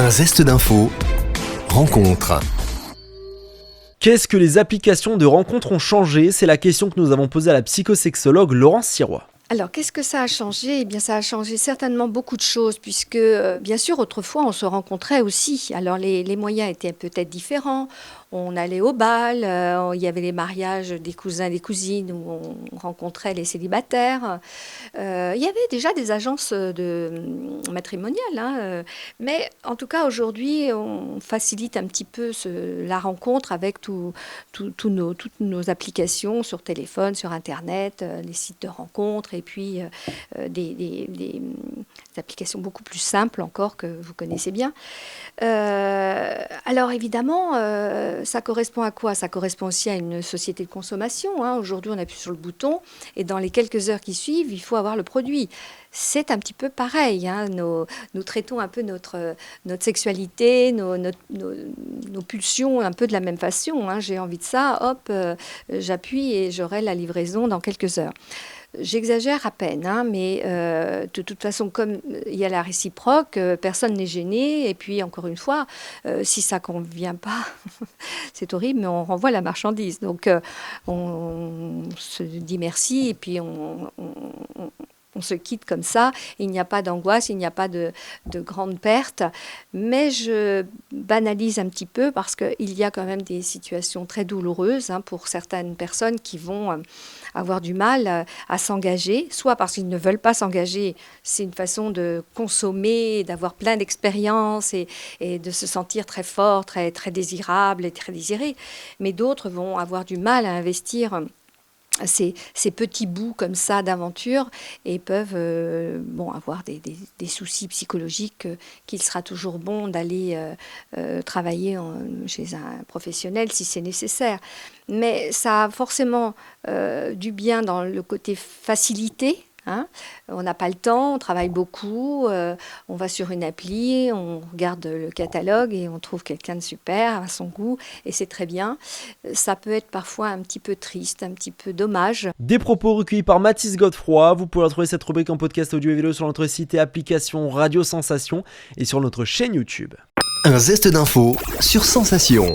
Un zeste d'info, rencontre. Qu'est-ce que les applications de rencontres ont changé ? C'est la question que nous avons posée à la psychosexologue Laurence Sirois. Alors, qu'est-ce que ça a changé ? Eh bien, ça a changé certainement beaucoup de choses, puisque, bien sûr, autrefois, on se rencontrait aussi. Alors, les moyens étaient peut-être différents. On allait au bal, il y avait les mariages des cousins, des cousines, où on rencontrait les célibataires. Il y avait déjà des agences matrimoniales, mais en tout cas, aujourd'hui, on facilite un petit peu la rencontre avec toutes nos applications sur téléphone, sur Internet, les sites de rencontres, et puis des applications beaucoup plus simples encore que vous connaissez bien. Alors évidemment, ça correspond à quoi ? Ça correspond aussi à une société de consommation. Aujourd'hui, on appuie sur le bouton et dans les quelques heures qui suivent, il faut avoir le produit. C'est un petit peu pareil. Nous traitons un peu notre sexualité, nos pulsions un peu de la même façon. J'ai envie de ça, hop, j'appuie et j'aurai la livraison dans quelques heures. J'exagère à peine, mais de toute façon, comme il y a la réciproque, personne n'est gêné. Et puis, encore une fois, si ça ne convient pas, c'est horrible, mais on renvoie la marchandise. Donc, on se dit merci et puis on se quitte comme ça. Il n'y a pas d'angoisse, il n'y a pas de grande perte. Mais je banalise un petit peu parce qu'il y a quand même des situations très douloureuses pour certaines personnes qui vont avoir du mal à s'engager, soit parce qu'ils ne veulent pas s'engager, c'est une façon de consommer, d'avoir plein d'expériences et de se sentir très fort, très, très désirable et très désiré. Mais d'autres vont avoir du mal à investir ces petits bouts comme ça d'aventure et peuvent avoir des soucis psychologiques qu'il sera toujours bon d'aller travailler chez un professionnel si c'est nécessaire. Mais ça a forcément du bien dans le côté facilité. On n'a pas le temps, on travaille beaucoup, on va sur une appli, on regarde le catalogue et on trouve quelqu'un de super à son goût et c'est très bien. Ça peut être parfois un petit peu triste, un petit peu dommage. Des propos recueillis par Mathis Godefroy. Vous pourrez retrouver cette rubrique en podcast audio et vidéo sur notre site et application Radio Sensation et sur notre chaîne YouTube. Un zeste d'info sur Sensation.